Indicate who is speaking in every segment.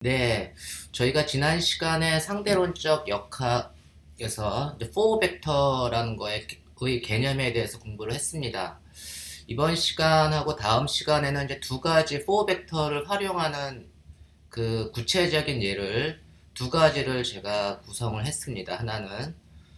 Speaker 1: 네, 저희가 지난 시간에 상대론적 역학에서 이제 4벡터라는 거의 개념에 대해서 공부를 했습니다. 이번 시간하고 다음 시간에는 이제 두 가지 4벡터를 활용하는 그 구체적인 예를 두 가지를 제가 구성을 했습니다. 하나는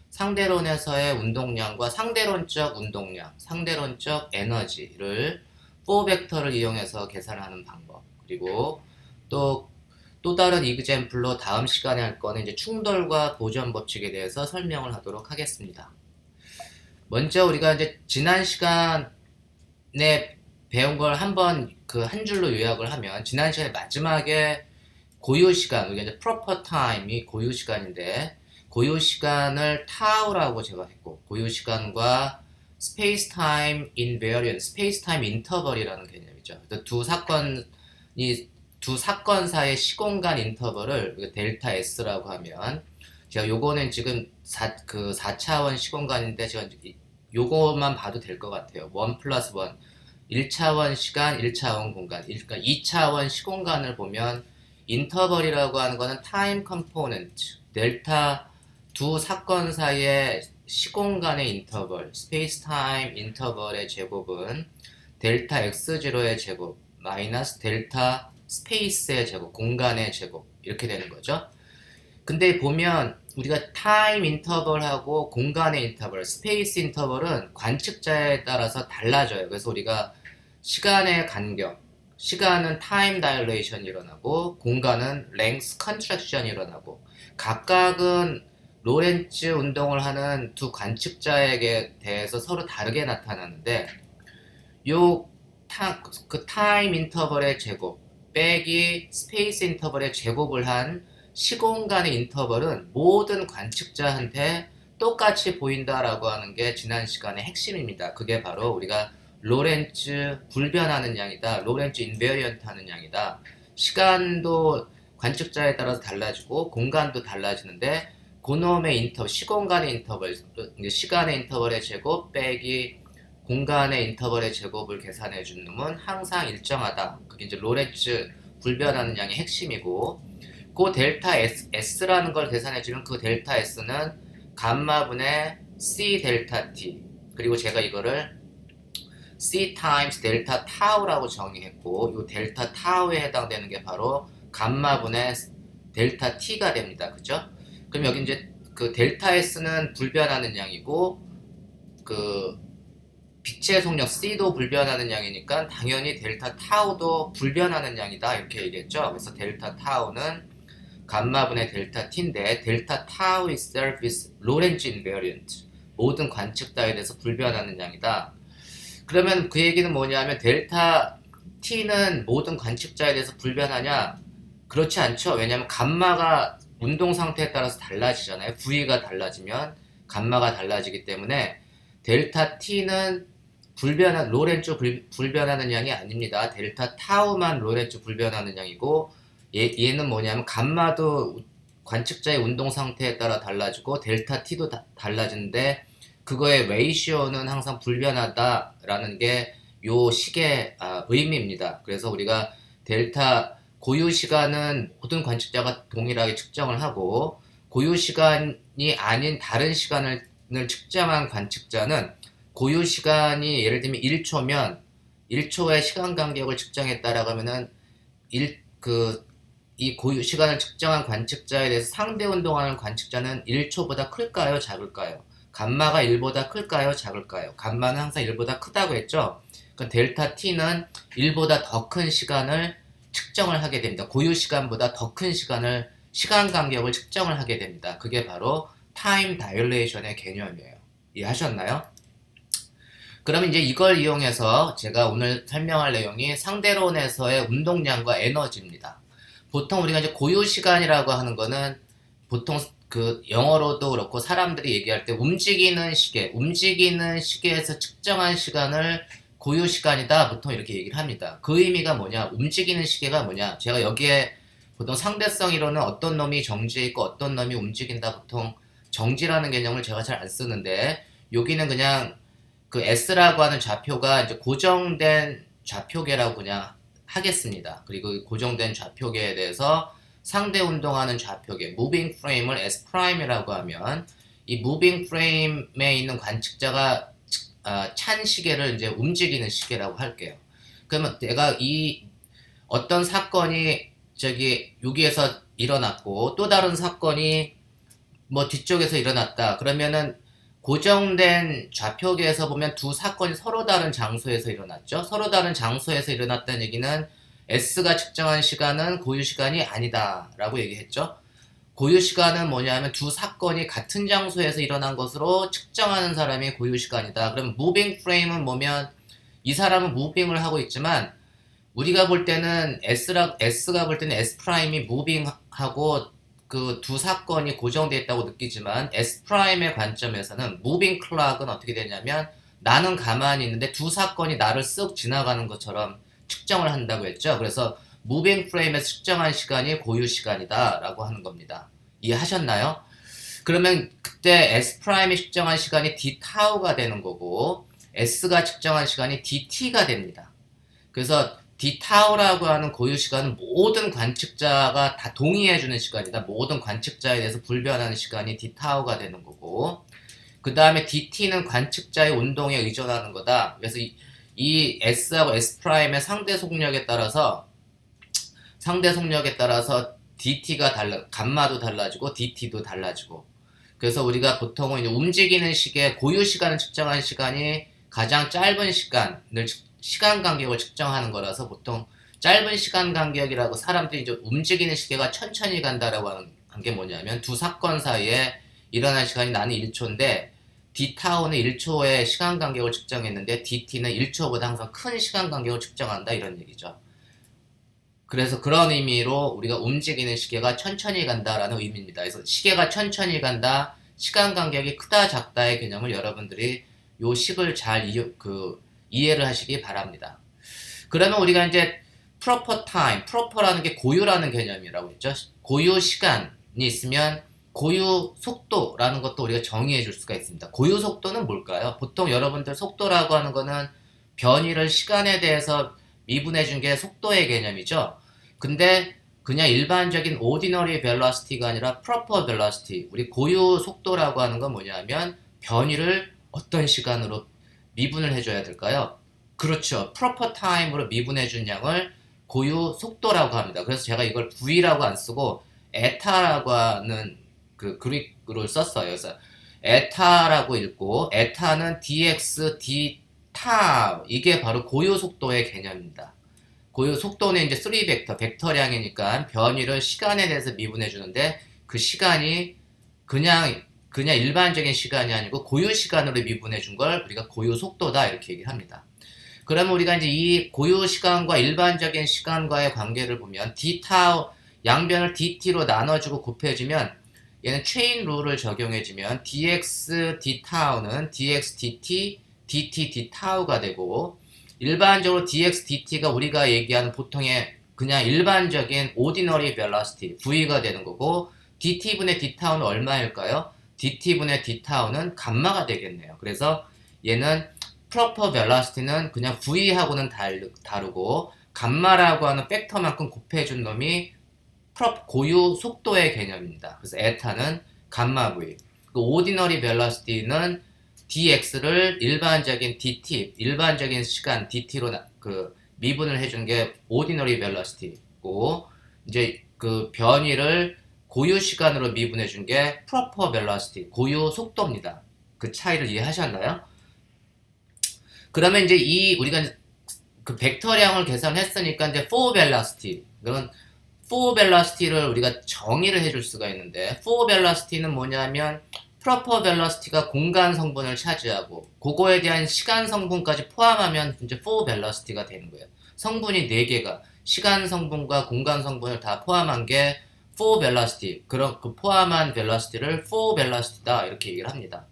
Speaker 1: 상대론에서의 운동량과 상대론적 운동량, 상대론적 에너지를 4벡터를 이용해서 계산하는 방법. 그리고 또 다른 이그젬플로 다음 시간에 할 거는 이제 충돌과 보존 법칙에 대해서 설명을 하도록 하겠습니다. 먼저 우리가 이제 지난 시간에 배운 걸 한번 그 한 줄로 요약을 하면, 지난 시간에 마지막에 고유 시간, 우리가 이제 proper time이 고유 시간인데, 고유 시간을 타우라고 제가 했고, 고유 시간과 space time invariant, space time interval이라는 개념이죠. 두 사건사의 시공간 인터벌을 우리가 델타 S라고 하면, 제가 요거는 지금 4차원 시공간인데 제가 요거만 봐도 될 것 같아요. 1 플러스 1, 1차원 시간, 1차원 공간. 그러니까 2차원 시공간을 보면 인터벌이라고 하는 거는 타임 컴포넌트, 델타 두 사건 사이의 시공간의 인터벌, 스페이스 타임 인터벌의 제곱은 델타 x0의 제곱 마이너스 델타 스페이스의 제곱, 공간의 제곱, 이렇게 되는 거죠. 근데 보면 우리가 타임 인터벌하고 공간의 인터벌, 스페이스 인터벌은 관측자에 따라서 달라져요. 그래서 우리가 시간의 간격, 시간은 타임 다일레이션이 일어나고 공간은 랭스 컨트랙션이 일어나고, 각각은 로렌츠 운동을 하는 두 관측자에게 대해서 서로 다르게 나타나는데, 그 타임 인터벌의 제곱 빼기 스페이스 인터벌의 제곱을 한 시공간의 인터벌은 모든 관측자한테 똑같이 보인다라고 하는 게 지난 시간의 핵심입니다. 그게 바로 우리가 로렌츠 불변하는 양이다, 로렌츠 인베리언트 하는 양이다. 시간도 관측자에 따라서 달라지고 공간도 달라지는데, 그놈의 시공간의 인터벌, 시간의 인터벌의 제곱 빼기 공간의 인터벌의 제곱을 계산해 준 놈은 항상 일정하다. 그게 이제 로렌츠 불변하는 양의 핵심이고, 그 델타 S라는 걸 계산해 주면 그 델타 S는 감마분의 C 델타 T, 그리고 제가 이거를 C 타임스 델타 타우라고 정의했고, 이 델타 타우에 해당되는 게 바로 감마분의 델타 T가 됩니다. 그죠? 그럼 여기 이제 그 델타 S는 불변하는 양이고, 그 빛의 속력 C도 불변하는 양이니까 당연히 델타 타우도 불변하는 양이다, 이렇게 얘기했죠. 그래서 델타 타우는 감마분의 델타 T인데, 델타 타우 itself is Lorentz invariant, 모든 관측자에 대해서 불변하는 양이다. 그러면 그 얘기는 뭐냐면, 델타 T는 모든 관측자에 대해서 불변하냐? 그렇지 않죠. 왜냐하면 감마가 운동 상태에 따라서 달라지잖아요. V가 달라지면 감마가 달라지기 때문에 델타 T는 로렌츠 불변하는 양이 아닙니다. 델타 타우만 로렌츠 불변하는 양이고, 얘는 뭐냐면 감마도 관측자의 운동 상태에 따라 달라지고 델타 T도 달라지는데, 그거의 레이시오는 항상 불변하다라는 게 요 식의 의미입니다. 그래서 우리가 델타 고유 시간은 모든 관측자가 동일하게 측정을 하고, 고유 시간이 아닌 다른 시간을 측정한 관측자는, 고유 시간이 예를 들면 1초면 1초의 시간 간격을 측정했다라고 하면은 이 고유 시간을 측정한 관측자에 대해서 상대 운동하는 관측자는 1초보다 클까요, 작을까요? 감마가 1보다 클까요, 작을까요? 감마는 항상 1보다 크다고 했죠. 그러니까 델타 T는 1보다 더 큰 시간을 측정을 하게 됩니다. 고유 시간보다 더 큰 시간 간격을 측정을 하게 됩니다. 그게 바로 타임 다일레이션의 개념이에요. 이해하셨나요? 그러면 이제 이걸 이용해서 제가 오늘 설명할 내용이 상대론에서의 운동량과 에너지입니다. 보통 우리가 이제 고유 시간이라고 하는 거는, 보통 그 영어로도 그렇고 사람들이 얘기할 때 움직이는 시계에서 측정한 시간을 고유 시간이다, 보통 이렇게 얘기를 합니다. 그 의미가 뭐냐, 움직이는 시계가 뭐냐, 제가 여기에 보통 상대성 이론은 어떤 놈이 정지해 있고 어떤 놈이 움직인다, 보통 정지라는 개념을 제가 잘 안 쓰는데, 여기는 그냥 그 S라고 하는 좌표가 이제 고정된 좌표계라고 그냥 하겠습니다. 그리고 고정된 좌표계에 대해서 상대 운동하는 좌표계 무빙 프레임을 S 프라임이라고 하면 이 무빙 프레임에 있는 관측자가 찬 시계를 이제 움직이는 시계라고 할게요. 그러면 내가 이 어떤 사건이 저기 여기에서 일어났고 또 다른 사건이 뭐 뒤쪽에서 일어났다. 그러면은 고정된 좌표계에서 보면 두 사건이 서로 다른 장소에서 일어났죠. 서로 다른 장소에서 일어났다는 얘기는 S가 측정한 시간은 고유 시간이 아니다 라고 얘기했죠. 고유 시간은 뭐냐면 두 사건이 같은 장소에서 일어난 것으로 측정하는 사람이 고유 시간이다. 그럼 무빙 프레임은 뭐면 이 사람은 무빙을 하고 있지만 우리가 볼 때는 S가 볼 때는 S 프라임이 무빙하고 그 두 사건이 고정되어 있다고 느끼지만 S 프라임의 관점에서는 무빙 클락은 어떻게 되냐면 나는 가만히 있는데 두 사건이 나를 쓱 지나가는 것처럼 측정을 한다고 했죠. 그래서 무빙 프레임에서 측정한 시간이 고유 시간이다 라고 하는 겁니다. 이해하셨나요? 그러면 그때 S 프라임이 측정한 시간이 D 타우가 되는 거고 S가 측정한 시간이 DT가 됩니다. 그래서 D 타우라고 하는 고유 시간은 모든 관측자가 다 동의해주는 시간이다. 모든 관측자에 대해서 불변하는 시간이 D 타우가 되는 거고 그 다음에 DT는 관측자의 운동에 의존하는 거다. 그래서 이 S하고 S 프라임의 상대 속력에 따라서 DT가 감마도 달라지고 DT도 달라지고 그래서 우리가 보통은 이제 움직이는 시계 고유 시간을 측정한 시간이 가장 짧은 시간 간격을 측정하는 거라서 보통 짧은 시간 간격이라고 사람들이 이제 움직이는 시계가 천천히 간다라고 하는 게 뭐냐면 두 사건 사이에 일어난 시간이 나는 1초인데 D 타우는 1초의 시간 간격을 측정했는데 DT는 1초보다 항상 큰 시간 간격을 측정한다 이런 얘기죠. 그래서 그런 의미로 우리가 움직이는 시계가 천천히 간다라는 의미입니다. 그래서 시계가 천천히 간다, 시간 간격이 크다 작다의 개념을 여러분들이 요 식을 잘 이해를 하시기 바랍니다. 그러면 우리가 이제 proper time, proper라는 게 고유라는 개념이라고 했죠. 고유 시간이 있으면 고유 속도라는 것도 우리가 정의해 줄 수가 있습니다. 고유 속도는 뭘까요? 보통 여러분들 속도라고 하는 거는 변이를 시간에 대해서 미분해 준 게 속도의 개념이죠. 근데 그냥 일반적인 ordinary velocity가 아니라 proper velocity, 우리 고유 속도라고 하는 건 뭐냐면 변이를 어떤 시간으로 미분을 해줘야 될까요? 그렇죠. proper time으로 미분해 준 양을 고유 속도라고 합니다. 그래서 제가 이걸 V라고 안 쓰고 에타라고 하는 그 그릭으로 썼어요. 그래서 에타라고 읽고 에타는 dx d 타 이게 바로 고유 속도의 개념입니다. 고유 속도는 이제 3벡터, 벡터량이니까 변이를 시간에 대해서 미분해 주는데 그 시간이 그냥 일반적인 시간이 아니고 고유 시간으로 미분해 준 걸 우리가 고유 속도다 이렇게 얘기를 합니다. 그러면 우리가 이제 이 고유 시간과 일반적인 시간과의 관계를 보면 d 타우 양변을 dt로 나눠주고 곱해주면 얘는 체인 룰을 적용해주면 dx d 타우는 dx dt dt d 타우가 되고 일반적으로 dx dt가 우리가 얘기하는 보통의 그냥 일반적인 ordinary velocity v가 되는 거고 dt분의 d 타우는 얼마일까요? dt분의 d 타우는 감마가 되겠네요. 그래서 얘는 proper velocity는 그냥 v하고는 다르고 감마라고 하는 팩터만큼 곱해준 놈이 고유 속도의 개념입니다. 그래서 에타는 감마 v. 그 ordinary velocity는 dx를 일반적인 dt, 일반적인 시간 dt로 미분을 해준 게 ordinary velocity고 이제 그 변이를 고유 시간으로 미분해 준 게 proper velocity, 고유 속도입니다. 그 차이를 이해하셨나요? 그러면 이제 우리가 그 벡터량을 계산했으니까 이제 for velocity, 그런 for velocity를 우리가 정의를 해줄 수가 있는데 for velocity는 뭐냐면 proper velocity가 공간 성분을 차지하고 그거에 대한 시간 성분까지 포함하면 이제 for velocity가 되는 거예요. 성분이 4개가 시간 성분과 공간 성분을 다 포함한 게 for velocity, 그런 그 포함한 velocity를 for velocity다 이렇게 얘기를 합니다.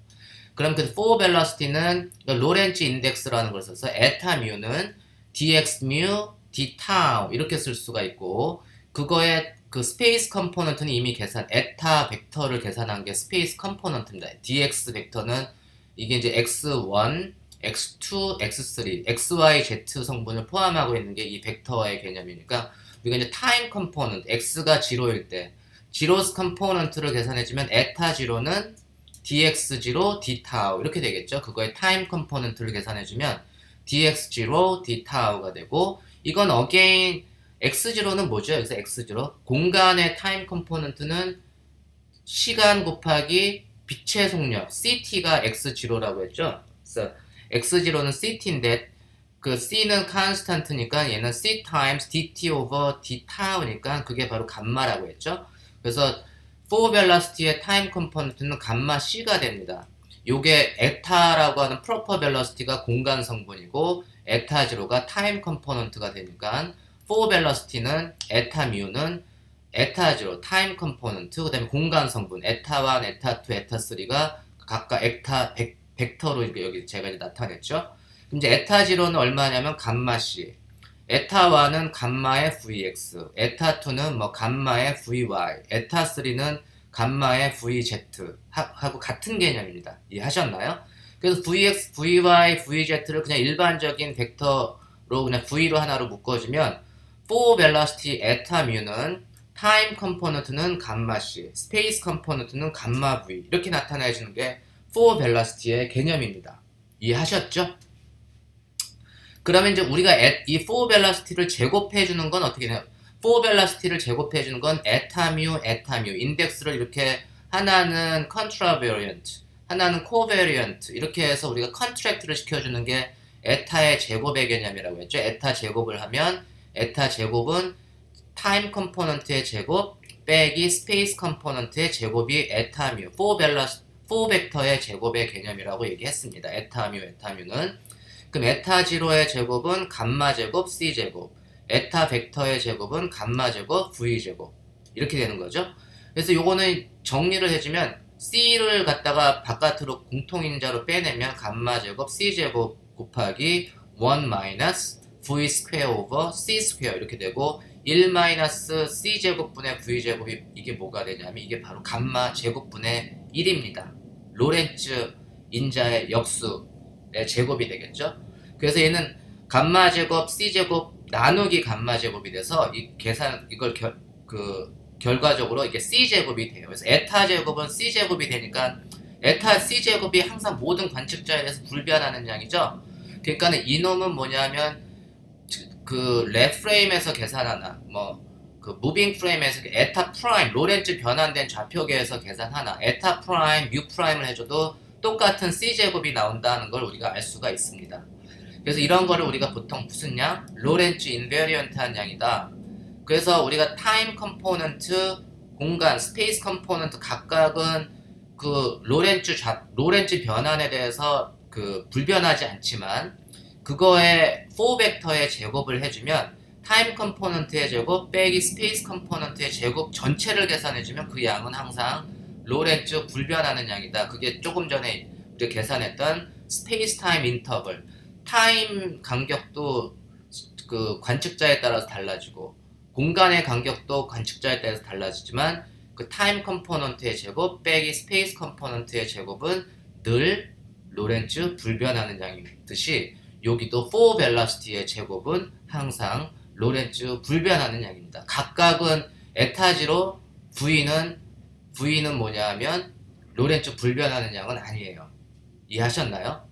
Speaker 1: 그럼 그 for velocity는 로렌츠 인덱스라는 걸 써서 에타 뮤는 dx 뮤 d 타우 이렇게 쓸 수가 있고 그거의 그 스페이스 컴포넌트는 이미 에타 벡터를 계산한 게 스페이스 컴포넌트입니다. dx 벡터는 이게 이제 x1, x2, x3, xy, z 성분을 포함하고 있는 게 이 벡터의 개념이니까 우리가 이제 타임 컴포넌트 x가 0일 때 제로스 컴포넌트를 계산해주면 에타 0는 dx0 d타우 이렇게 되겠죠. 그거의 타임 컴포넌트를 계산해주면 dx0 d타우가 되고, 이건 again x0는 뭐죠? 여기서 x0 공간의 타임 컴포넌트는 시간 곱하기 빛의 속력 ct가 x0라고 했죠. 그래서 x0는 ct인데 그 c는 constant니까 얘는 c times dt over d 타우니까 그게 바로 감마라고 했죠. 그래서 for velocity의 time component는 감마 c가 됩니다. 요게 에타라고 하는 proper velocity가 공간 성분이고 에타 0가 time component가 되니까 for velocity는 에타 뮤는 에타 0 time component, 그 다음에 공간 성분 에타 1, 에타 2, 에타 3가 각각 에타 벡터로 여기 제가 이제 나타냈죠. 그럼 이제 에타 0는 얼마냐면 감마 c, 에타 1은 감마의 vx, 에타 2는 뭐 감마의 vy, 에타 3는 감마의 vz 하고 같은 개념입니다. 이해하셨나요? 그래서 vx, vy, vz를 그냥 일반적인 벡터로 그냥 v로 하나로 묶어주면 for velocity 에타 뮤는 타임 컴포넌트는 감마 c, 스페이스 컴포넌트는 감마 v 이렇게 나타내주는 게 for velocity의 개념입니다. 이해하셨죠? 그러면 이제 우리가 이 for velocity를 제곱해 주는 건 어떻게 돼요? for velocity를 제곱해 주는 건 에타 뮤 인덱스를 이렇게 하나는 contravariant, 하나는 covariant 이렇게 해서 우리가 컨트랙트를 시켜주는 게 에타의 제곱의 개념이라고 했죠. 에타 제곱을 하면 에타 제곱은 타임 컴포넌트의 제곱 빼기 스페이스 컴포넌트의 제곱이 에타 뮤, 4 벡터의 제곱의 개념이라고 얘기했습니다. 에타 뮤는 그럼 에타 0의 제곱은 감마 제곱 c 제곱, 에타 벡터의 제곱은 감마 제곱 v 제곱 이렇게 되는 거죠. 그래서 요거는 정리를 해주면 c를 갖다가 바깥으로 공통인자로 빼내면 감마 제곱 c 제곱 곱하기 1 마이너스 v 스퀘어 오버 c 스퀘어 이렇게 되고 1 마이너스 c 제곱분의 v 제곱이 이게 뭐가 되냐면 이게 바로 감마 제곱분의 1입니다. 로렌츠 인자의 역수의 제곱이 되겠죠. 그래서 얘는 감마 제곱 c 제곱 나누기 감마 제곱이 돼서 이 계산 이걸 결과적으로 이게 c 제곱이 돼요. 그래서 에타 제곱은 c 제곱이 되니까 에타 c 제곱이 항상 모든 관측자에 대해서 불변하는 양이죠. 그러니까는 이놈은 뭐냐면 그 랩 프레임에서 계산하나 그 무빙 프레임에서 에타 프라임 로렌츠 변환된 좌표계에서 계산하나 에타 프라임 뮤 프라임을 해줘도 똑같은 c 제곱이 나온다는 걸 우리가 알 수가 있습니다. 그래서 이런 거를 우리가 보통 무슨 양? 로렌츠 인베리언트한 양이다. 그래서 우리가 타임 컴포넌트, 공간, 스페이스 컴포넌트 각각은 그 로렌츠 변환에 대해서 그 불변하지 않지만 그거에 4벡터의 제곱을 해주면 타임 컴포넌트의 제곱 빼기 스페이스 컴포넌트의 제곱 전체를 계산해주면 그 양은 항상 로렌츠 불변하는 양이다. 그게 조금 전에 우리가 계산했던 스페이스 타임 인터벌, 타임 간격도 그 관측자에 따라서 달라지고 공간의 간격도 관측자에 따라서 달라지지만 그 타임 컴포넌트의 제곱 빼기 스페이스 컴포넌트의 제곱은 늘 로렌츠 불변하는 양이듯이 여기도 4 velocity의 제곱은 항상 로렌츠 불변하는 양입니다. 각각은 에타 0, V는 뭐냐면 로렌츠 불변하는 양은 아니에요. 이해하셨나요?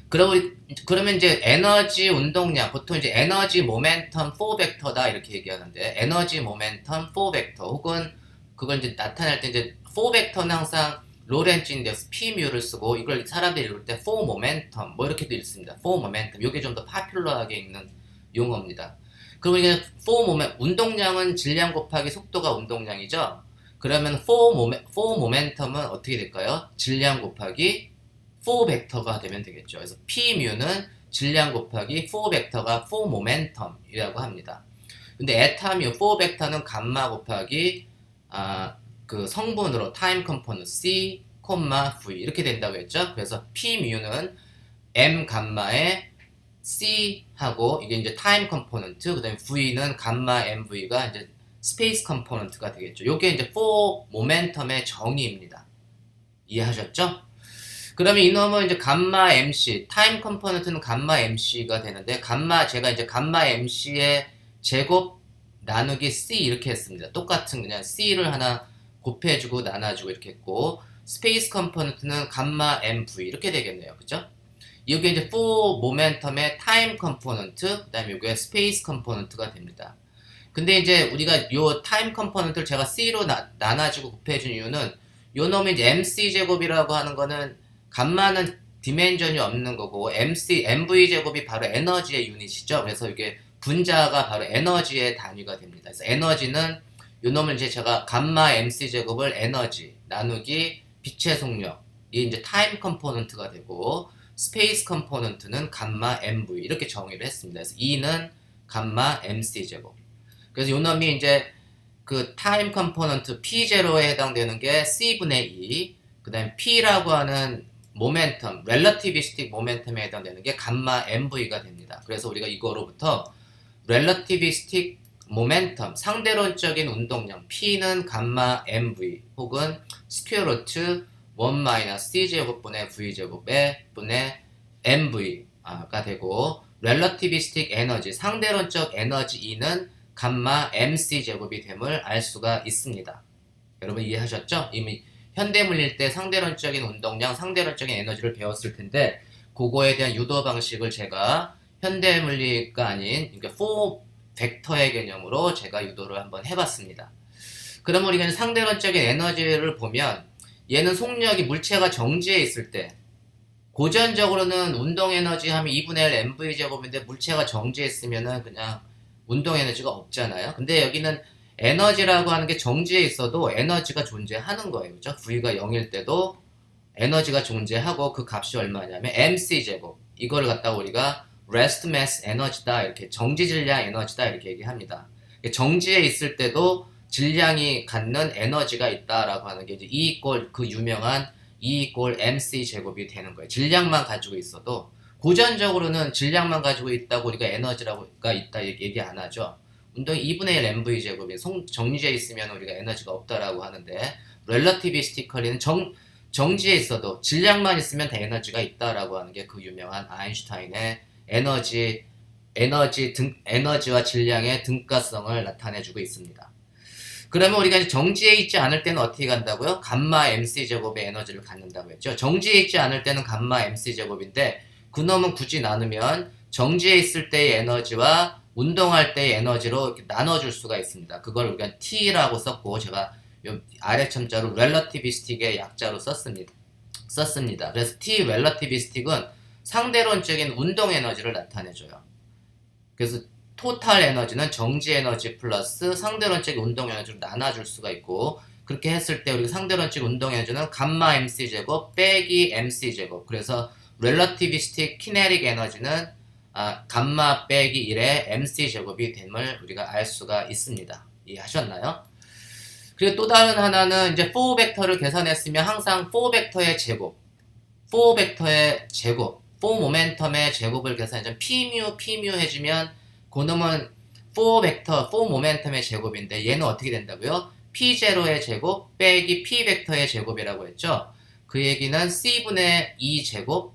Speaker 1: 그러면 이제 에너지 운동량, 보통 이제 에너지 모멘텀 4벡터다 이렇게 얘기하는데 에너지 모멘텀 4벡터 혹은 그걸 이제 나타낼 때 이제 4벡터는 항상 로렌츠 인덱스 P뮤를 쓰고 이걸 사람들이 읽을 때 4 모멘텀 뭐 이렇게도 읽습니다. 4 모멘텀 이게 좀 더 파퓰러하게 읽는 용어입니다. 그리고 이게 4 운동량은 질량 곱하기 속도가 운동량이죠. 그러면 4 모멘텀은 어떻게 될까요? 질량 곱하기 4 벡터가 되면 되겠죠. 그래서 P뮤는 질량 곱하기 4 벡터가 4 모멘텀이라고 합니다. 근데 에타뮤 4 벡터는 감마 곱하기 그 성분으로 타임 컴포넌트 C, V 이렇게 된다고 했죠. 그래서 P뮤는 M 감마에 C하고 이게 이제 타임 컴포넌트, 그다음에 V는 감마 MV가 이제 스페이스 컴포넌트가 되겠죠. 이게 이제 4 모멘텀의 정의입니다. 이해하셨죠? 그러면 이놈은 이제 감마 MC, 타임 컴포넌트는 감마 MC가 되는데 제가 이제 감마 MC의 제곱 나누기 C 이렇게 했습니다. 똑같은 그냥 C를 하나 곱해주고 나눠주고 이렇게 했고, 스페이스 컴포넌트는 감마 MV 이렇게 되겠네요. 그죠? 이게 이제 for 모멘텀의 타임 컴포넌트, 그 다음에 이게 스페이스 컴포넌트가 됩니다. 근데 이제 우리가 요 타임 컴포넌트를 제가 C로 나눠주고 곱해준 이유는 요 놈이 이제 MC 제곱이라고 하는 거는 감마는 디멘전이 없는 거고 MV 제곱이 바로 에너지의 유닛이죠. 그래서 이게 분자가 바로 에너지의 단위가 됩니다. 그래서 에너지는 요 놈을 이제 제가 감마 MC 제곱을 에너지 나누기 빛의 속력이 이제 타임 컴포넌트가 되고, 스페이스 컴포넌트는 감마 MV 이렇게 정의를 했습니다. 그래서 E는 감마 MC 제곱. 그래서 요 놈이 이제 그 타임 컴포넌트 P0에 해당되는 게 C분의 2, 그 다음에 P라고 하는 모멘텀, 렐러티비스틱 모멘텀에 해당되는 게 감마 MV가 됩니다. 그래서 우리가 이거로부터 렐러티비스틱 모멘텀, 상대론적인 운동량 P는 감마 MV 혹은 스퀘어 루트 1 C제곱분의 V제곱의 분의 MV가 되고, 렐러티비스틱 에너지, 상대론적 에너지 E는 감마 MC 제곱이 됨을 알 수가 있습니다. 여러분 이해하셨죠? 이미 현대물리 때 상대론적인 운동량, 상대론적인 에너지를 배웠을 텐데, 그거에 대한 유도 방식을 제가 현대물리가 아닌 그러니까 4벡터의 개념으로 제가 유도를 한번 해봤습니다. 그러면 우리가 상대론적인 에너지를 보면, 얘는 속력이 물체가 정지해 있을 때, 고전적으로는 운동 에너지 하면 2분의 1 MV제곱인데 물체가 정지했으면은 그냥 운동 에너지가 없잖아요. 근데 여기는 에너지라고 하는 게 정지해 있어도 에너지가 존재하는 거예요. 그죠? V가 0일 때도 에너지가 존재하고, 그 값이 얼마냐면 mc제곱. 이거를 갖다가 우리가 rest mass 에너지다, 이렇게 정지 질량 에너지다 이렇게 얘기합니다. 정지해 있을 때도 질량이 갖는 에너지가 있다라고 하는 게 이제 그 유명한 E = mc 제곱이 되는 거예요. 질량만 가지고 있어도. 고전적으로는 질량만 가지고 있다고 우리가 에너지가 있다 얘기 안 하죠. 운동이 2분의 1 mv 제곱이 정지해 있으면 우리가 에너지가 없다라고 하는데, relativistically는 정지해 있어도 질량만 있으면 다 에너지가 있다라고 하는 게 그 유명한 아인슈타인의 에너지와 질량의 등가성을 나타내주고 있습니다. 그러면 우리가 이제 정지해 있지 않을 때는 어떻게 간다고요? 감마 MC 제곱의 에너지를 갖는다고 했죠. 정지해 있지 않을 때는 감마 MC 제곱인데, 그놈은 굳이 나누면 정지해 있을 때의 에너지와 운동할 때의 에너지로 이렇게 나눠줄 수가 있습니다. 그걸 우리가 T라고 썼고, 제가 요 아래 첨자로 렐러티비스틱의 약자로 썼습니다. 그래서 T 렐러티비스틱은 상대론적인 운동 에너지를 나타내줘요. 그래서 토탈 에너지는 정지 에너지 플러스 상대론적 운동 에너지로 나눠줄 수가 있고, 그렇게 했을 때 우리가 상대론적 운동 에너지는 감마 MC 제곱 빼기 MC 제곱. 그래서 렐러티비스틱 키네릭 에너지는 감마 빼기 1의 MC 제곱이 됨을 우리가 알 수가 있습니다. 이해하셨나요? 그리고 또 다른 하나는 이제 4벡터를 계산했으면 항상 4벡터의 제곱, 4벡터의 제곱, 4모멘텀의 제곱을 계산해주면 P뮤 해주면 그놈은 4벡터, 4모멘텀의 제곱인데, 얘는 어떻게 된다고요? P0의 제곱 빼기 P벡터의 제곱이라고 했죠. 그 얘기는 C분의 2제곱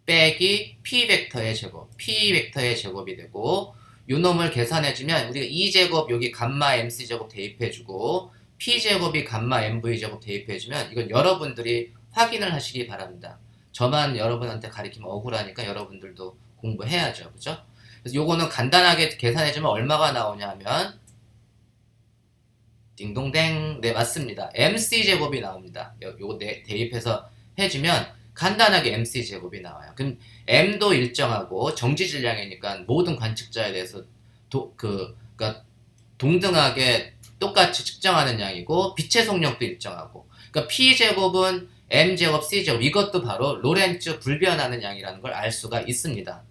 Speaker 1: 빼기 P벡터의 제곱, P벡터의 제곱이 되고, 요 놈을 계산해주면 우리가 2제곱 여기 감마 MC제곱 대입해주고, P제곱이 감마 MV제곱 대입해주면, 이건 여러분들이 확인을 하시기 바랍니다. 저만 여러분한테 가르치면 억울하니까 여러분들도 공부해야죠. 그죠? 그래서 요거는 간단하게 계산해주면 얼마가 나오냐 하면, 딩동댕, 네 맞습니다. MC제곱이 나옵니다. 요거 대입해서 해주면 간단하게 MC제곱이 나와요. 그럼 M도 일정하고 정지 질량이니까 모든 관측자에 대해서 그러니까 동등하게 똑같이 측정하는 양이고, 빛의 속력도 일정하고, 그러니까 P제곱은 M제곱, C제곱, 이것도 바로 로렌츠 불변하는 양이라는 걸 알 수가 있습니다.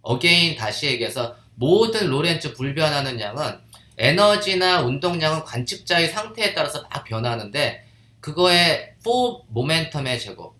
Speaker 1: 어게인 다시 얘기해서 모든 로렌츠 불변하는 양은 에너지나 운동량은 관측자의 상태에 따라서 막 변하는데, 그거의 4모멘텀의 제곱,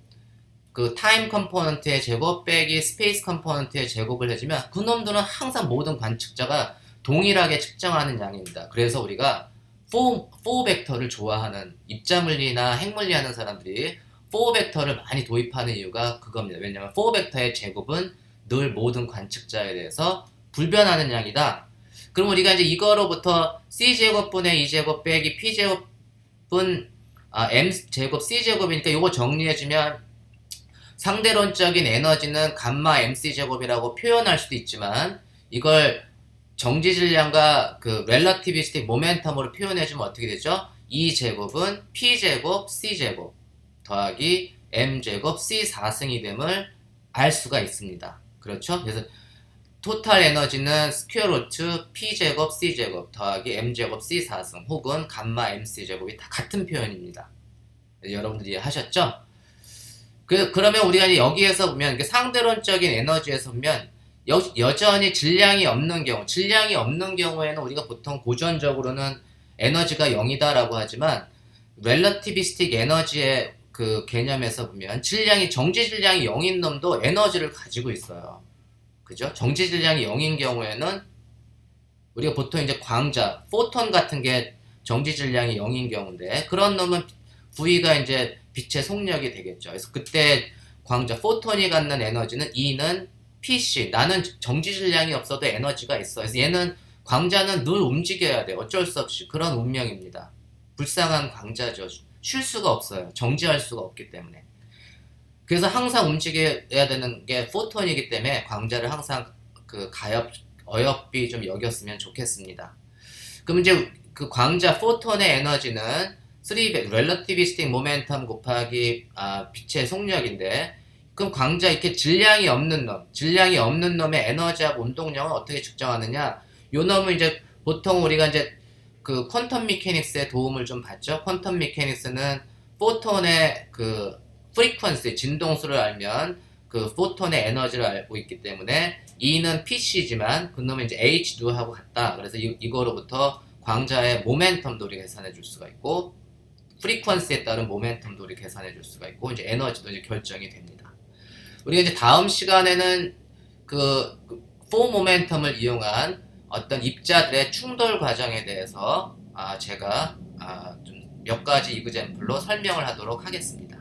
Speaker 1: 그 타임 컴포넌트의 제곱 빼기 스페이스 컴포넌트의 제곱을 해주면 그놈들은 항상 모든 관측자가 동일하게 측정하는 양입니다. 그래서 우리가 4벡터를 좋아하는 입자물리나 핵물리 하는 사람들이 4벡터를 많이 도입하는 이유가 그겁니다. 왜냐하면 4벡터의 제곱은 늘 모든 관측자에 대해서 불변하는 양이다. 그럼 우리가 이제 이거로부터 c제곱분의 2제곱 빼기 p제곱분 m제곱 c제곱이니까 이거 정리해주면 상대론적인 에너지는 감마 mc제곱이라고 표현할 수도 있지만 이걸 정지질량과 그 렐러티비스틱 모멘텀으로 표현해주면 어떻게 되죠? 2제곱은 p제곱 c제곱 더하기 m제곱 c4승이 됨을 알 수가 있습니다. 그렇죠? 그래서 토탈 에너지는 스퀘어 루트 p제곱 c제곱 더하기 m제곱 c4승 혹은 감마 mc제곱이 다 같은 표현입니다. 여러분들이 이해하셨죠? 그러면 우리가 이제 여기에서 보면 상대론적인 에너지에서 보면 여전히 질량이 없는 경우에는 우리가 보통 고전적으로는 에너지가 0이다라고 하지만 렐러티비스틱 에너지의 그 개념에서 보면 정지 질량이 0인 놈도 에너지를 가지고 있어요. 그죠? 정지 질량이 0인 경우에는 우리가 보통 이제 광자, 포톤 같은 게 정지 질량이 0인 경우인데 그런 놈은 V가 이제 빛의 속력이 되겠죠. 그래서 그때 광자, 포톤이 갖는 에너지는 E는 PC. 나는 정지 질량이 없어도 에너지가 있어. 그래서 얘는 광자는 늘 움직여야 돼. 어쩔 수 없이 그런 운명입니다. 불쌍한 광자죠. 쉴 수가 없어요. 정지할 수가 없기 때문에. 그래서 항상 움직여야 되는 게 포톤이기 때문에 광자를 항상 그 어여삐 좀 여겼으면 좋겠습니다. 그럼 이제 그 광자 포톤의 에너지는 3 relativistic momentum 곱하기 빛의 속력인데 그럼 광자 이렇게 질량이 없는 놈의 에너지하고 운동량은 어떻게 측정하느냐? 요 놈은 이제 보통 우리가 이제 그 퀀텀 미케닉스의 도움을 좀 받죠. 퀀텀 미케닉스는 포톤의 그 프리퀀시 진동수를 알면 그 포톤의 에너지를 알고 있기 때문에 E는 PC지만 그 놈은 이제 H2하고 같다. 그래서 이거로부터 광자의 모멘텀도 우리 계산해 줄 수가 있고 프리퀀시에 따른 모멘텀도 우리 계산해 줄 수가 있고 이제 에너지도 이제 결정이 됩니다. 우리가 이제 다음 시간에는 그 포 모멘텀을 이용한 어떤 입자들의 충돌 과정에 대해서 제가 좀 몇 가지 이그젬플로 설명을 하도록 하겠습니다.